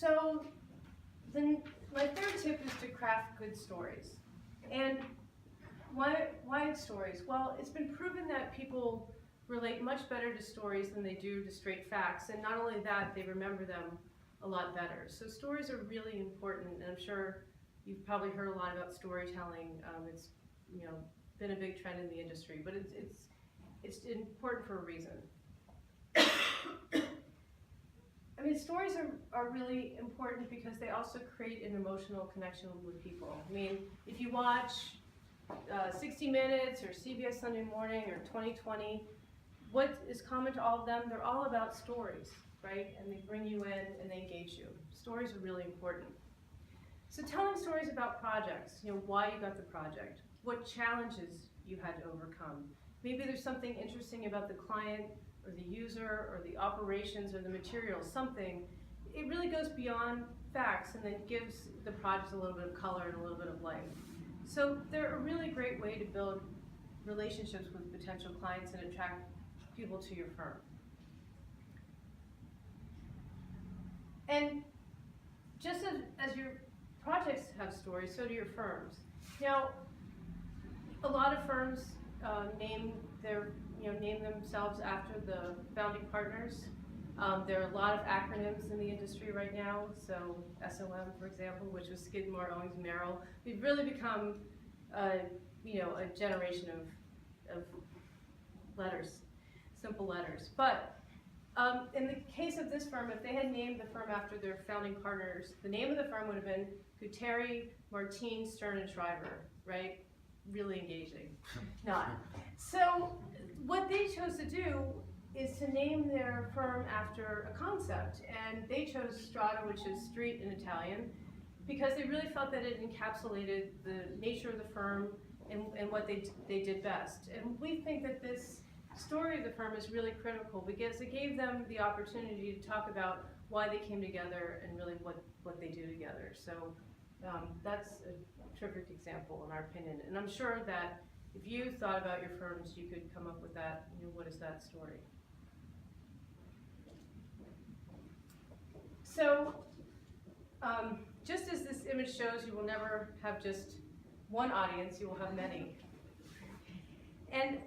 So then my third tip is to craft good stories. And why stories? Well, it's been proven that people relate much better to stories than they do to straight facts. And not only that, they remember them a lot better. So stories are really important, and I'm sure you've probably heard a lot about storytelling. It's been a big trend in the industry, but it's important for a reason. I mean, stories are really important because they also create an emotional connection with people. I mean, if you watch 60 Minutes or CBS Sunday Morning or 2020, what is common to all of them? They're all about stories, right? And they bring you in and they engage you. Stories are really important. So telling stories about projects, why you got the project, what challenges you had to overcome. Maybe there's something interesting about the client or the user or the operations or the materials, something. It really goes beyond facts and then gives the project a little bit of color and a little bit of life. So they're a really great way to build relationships with potential clients and attract people to your firm. And just as your projects have stories, so do your firms. Now, a lot of firms name themselves after the founding partners. There are a lot of acronyms in the industry right now. So SOM, for example, which was Skidmore, Owings, Merrill. We've really become, a generation of letters, simple letters. But in the case of this firm, if they had named the firm after their founding partners, the name of the firm would have been Gutteri, Martin, Stern, and Shriver, right? Really engaging. Not. So what they chose to do is to name their firm after a concept, and they chose Strada, which is street in Italian, because they really felt that it encapsulated the nature of the firm and what they did best. And we think that this story of the firm is really critical because it gave them the opportunity to talk about why they came together and really what they do together. So that's a terrific example in our opinion. And I'm sure that if you thought about your firms, you could come up with that, what is that story? So just as this image shows, you will never have just one audience, you will have many. And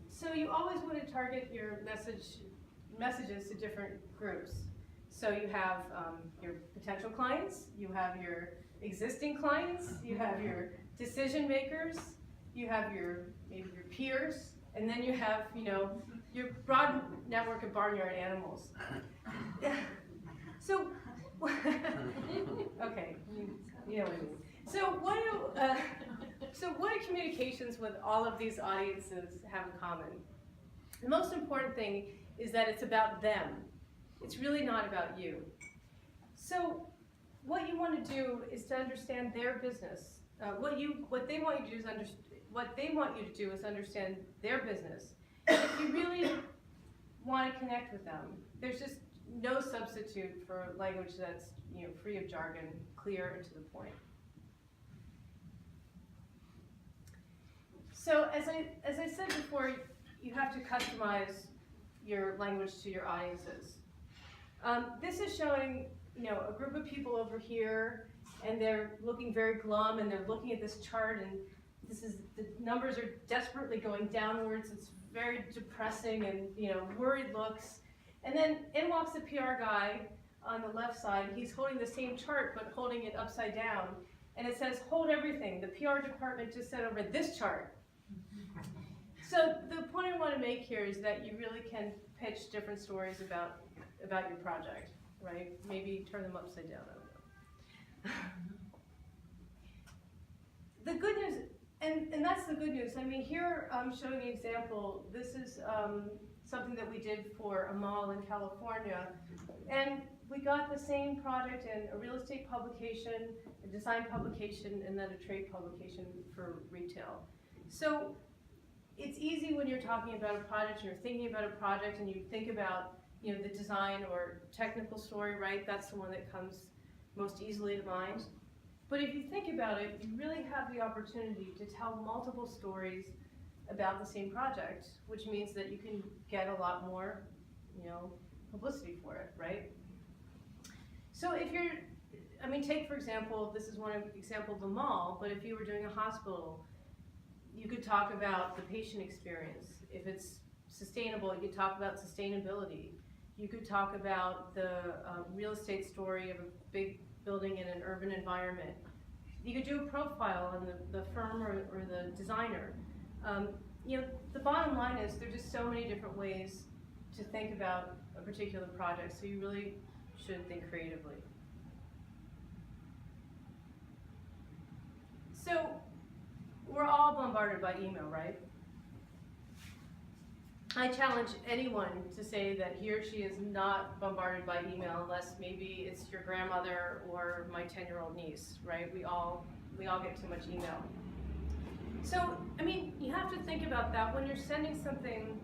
so you always want to target your messages to different groups. So you have your potential clients, you have your existing clients, you have your decision makers, you have maybe your peers, and then you have your broad network of barnyard animals. So okay, you know what I mean. So what do communications with all of these audiences have in common? The most important thing is that it's about them. It's really not about you. So what you want to do is to understand their business. What they want you to do is understand their business. And if you really want to connect with them, there's just no substitute for language that's free of jargon, clear and to the point. So as I said before, you have to customize your language to your audiences. This is showing a group of people over here, and they're looking very glum, and they're looking at this chart, and the numbers are desperately going downwards. It's very depressing and worried looks. And then in walks the PR guy on the left side. He's holding the same chart, but holding it upside down. And it says, hold everything. The PR department just sent over this chart. So the point I want to make here is that you really can pitch different stories about your project, right? Maybe turn them upside down, I don't know. The good news, and that's the good news. I mean, here I'm showing an example. This is something that we did for a mall in California. And we got the same project in a real estate publication, a design publication, and then a trade publication for retail. So it's easy when you're talking about a project, you're thinking about a project, and you think about the design or technical story, right? That's the one that comes most easily to mind. But if you think about it, you really have the opportunity to tell multiple stories about the same project, which means that you can get a lot more, publicity for it, right? So if you're, I mean, take for example, this is one example of the mall, but if you were doing a hospital, you could talk about the patient experience. If it's sustainable, you could talk about sustainability. You could talk about the real estate story of a big building in an urban environment. You could do a profile on the firm or the designer. You know, the bottom line is there's just so many different ways to think about a particular project, so you really should think creatively. So, we're all bombarded by email, right? I challenge anyone to say that he or she is not bombarded by email unless maybe it's your grandmother or my 10-year-old niece, right? We all get too much email. So, I mean, you have to think about that when you're sending something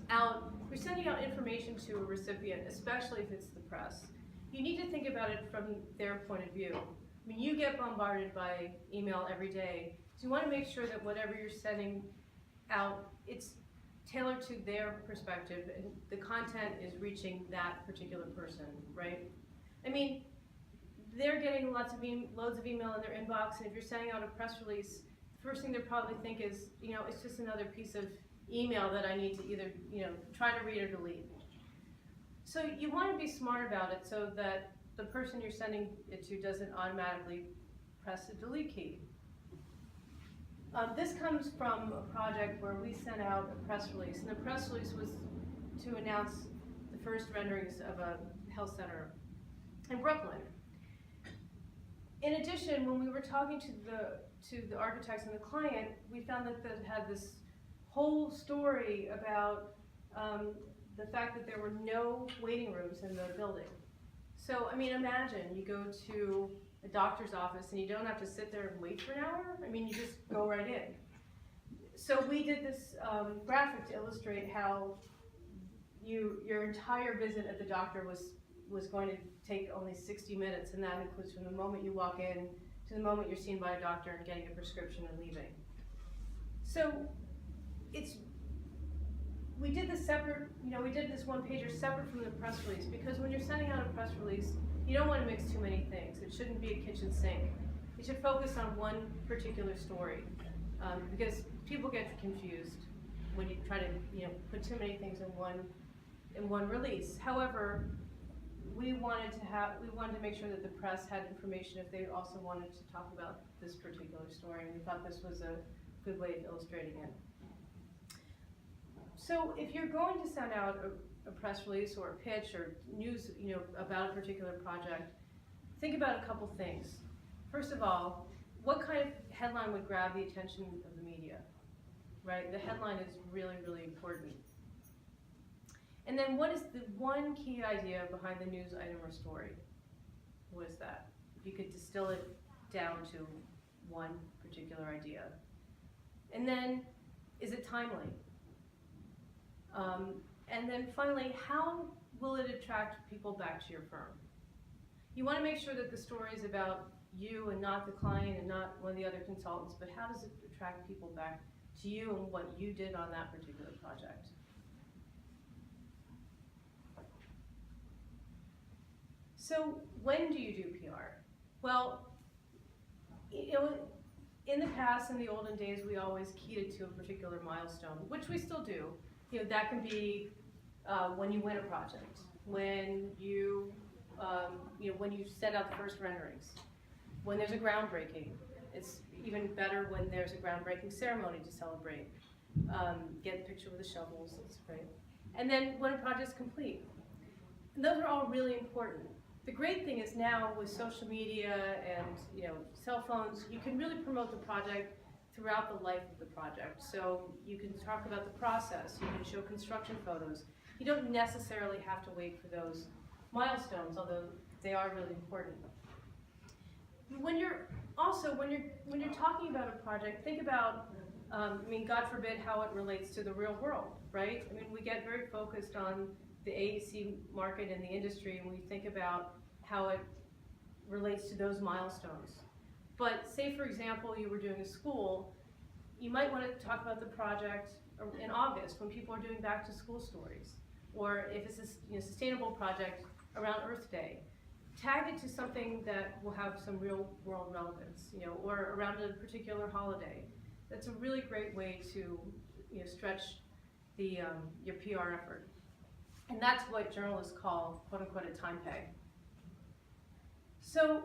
out, you're sending out information to a recipient, especially if it's the press. You need to think about it from their point of view. I mean, you get bombarded by email every day, so you want to make sure that whatever you're sending out, it's tailored to their perspective and the content is reaching that particular person, right? I mean, they're getting loads of email in their inbox, and if you're sending out a press release, the first thing they'll probably think is, you know, it's just another piece of email that I need to either, you know, try to read or delete. So you want to be smart about it so that the person you're sending it to doesn't automatically press the delete key. This comes from a project where we sent out a press release, and the press release was to announce the first renderings of a health center in Brooklyn. In addition, when we were talking to the architects and the client, we found that they had this whole story about the fact that there were no waiting rooms in the building. So, I mean, imagine you go to a doctor's office and you don't have to sit there and wait for an hour. I mean, you just go right in. So we did this graphic to illustrate how your entire visit at the doctor was going to take only 60 minutes, and that includes from the moment you walk in to the moment you're seen by a doctor and getting a prescription and leaving. So we did this separate, you know, we did this one pager separate from the press release, because when you're sending out a press release, you don't want to mix too many things. It shouldn't be a kitchen sink. It should focus on one particular story, because people get confused when you try to, you know, put too many things in one release. However, we wanted to make sure that the press had information if they also wanted to talk about this particular story, and we thought this was a good way of illustrating it. So if you're going to send out a press release or a pitch or news, you know, about a particular project, think about a couple things. First of all, what kind of headline would grab the attention of the media, right? The headline is really, really important. And then what is the one key idea behind the news item or story? What is that? If you could distill it down to one particular idea. And then, is it timely? And then finally, how will it attract people back to your firm? You want to make sure that the story is about you and not the client and not one of the other consultants, but how does it attract people back to you and what you did on that particular project? So when do you do PR? Well, you know, in the past, in the olden days, we always keyed it to a particular milestone, which we still do. You know, that can be when you win a project, when you know, when you set out the first renderings, when there's a groundbreaking. It's even better when there's a groundbreaking ceremony to celebrate. Get a picture with the shovels, that's great. And then when a project's complete. And those are all really important. The great thing is now with social media and, you know, cell phones, you can really promote the project throughout the life of the project. So you can talk about the process, you can show construction photos. You don't necessarily have to wait for those milestones, although they are really important. When you're talking about a project, think about, I mean, God forbid how it relates to the real world, right? I mean, we get very focused on the AEC market and the industry, and we think about how it relates to those milestones. But say, for example, you were doing a school, you might want to talk about the project in August when people are doing back to school stories. Or if it's a sustainable project around Earth Day. tag it to something that will have some real world relevance, or around a particular holiday. That's a really great way to, stretch the, your PR effort. And that's what journalists call, quote unquote, a time peg. So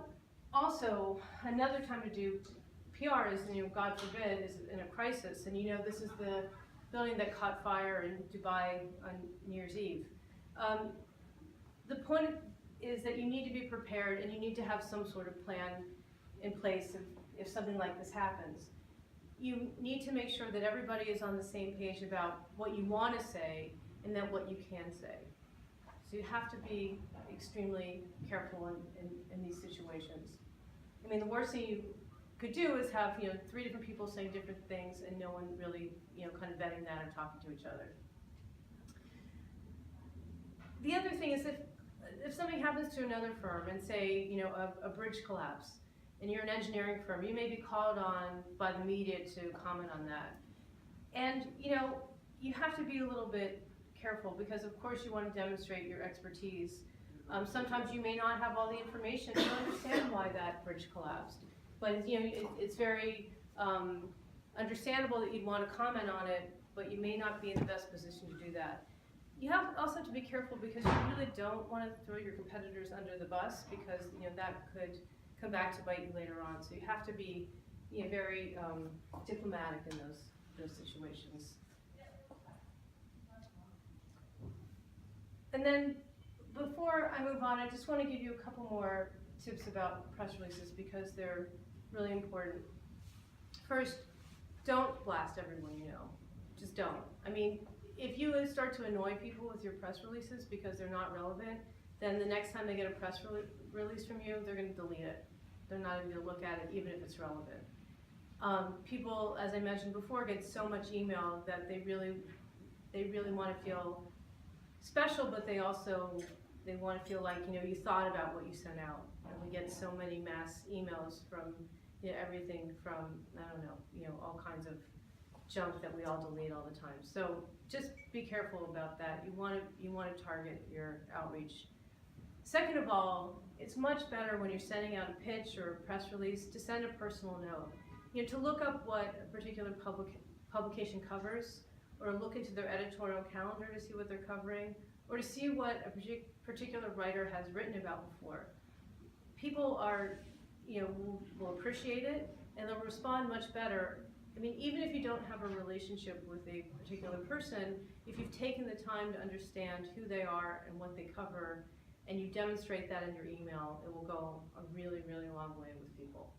also, another time to do PR is, God forbid, is in a crisis. And this is the building that caught fire in Dubai on New Year's Eve. The point is that you need to be prepared, and you need to have some sort of plan in place if something like this happens. You need to make sure that everybody is on the same page about what you want to say and then what you can say. So you have to be extremely careful in these situations. I mean, the worst thing you could do is have 3 different people saying different things and no one really kind of vetting that or talking to each other. The other thing is if something happens to another firm and say a bridge collapse, and you're an engineering firm, you may be called on by the media to comment on that. And you have to be a little bit careful because of course you want to demonstrate your expertise. Sometimes you may not have all the information to understand why that bridge collapsed. But it's very understandable that you'd want to comment on it, but you may not be in the best position to do that. You have also to be careful because you really don't want to throw your competitors under the bus because that could come back to bite you later on. So you have to be very diplomatic in those situations. And then before I move on, I just want to give you a couple more tips about press releases because they're really important. First, don't blast everyone you know. Just don't. I mean, if you start to annoy people with your press releases because they're not relevant, then the next time they get a press release from you, they're going to delete it. They're not even going to look at it, even if it's relevant. People, as I mentioned before, get so much email that they really want to feel special, but they want to feel like you thought about what you sent out. And we get so many mass emails from everything from all kinds of junk that we all delete all the time. So just be careful about that. You want to target your outreach. Second of all, it's much better when you're sending out a pitch or a press release to send a personal note. To look up what a particular publication covers, or look into their editorial calendar to see what they're covering, or to see what a particular writer has written about before. People will appreciate it, and they'll respond much better. I mean, even if you don't have a relationship with a particular person, if you've taken the time to understand who they are and what they cover, and you demonstrate that in your email, it will go a really, really long way with people.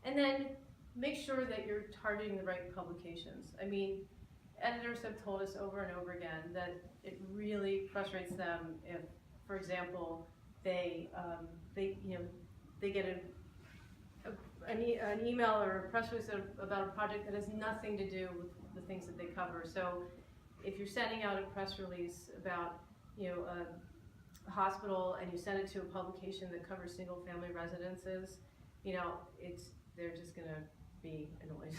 And then make sure that you're targeting the right publications. I mean, editors have told us over and over again that it really frustrates them if, for example, they get an email or a press release about a project that has nothing to do with the things that they cover. So if you're sending out a press release about a hospital and you send it to a publication that covers single-family residences, they're just going to be annoyed.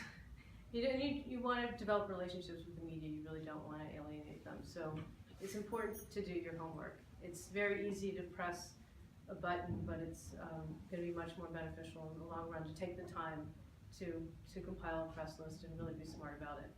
You want to develop relationships with the media. You really don't want to alienate them. So it's important to do your homework. It's very easy to press a button, but it's going to be much more beneficial in the long run to take the time to compile a press list and really be smart about it.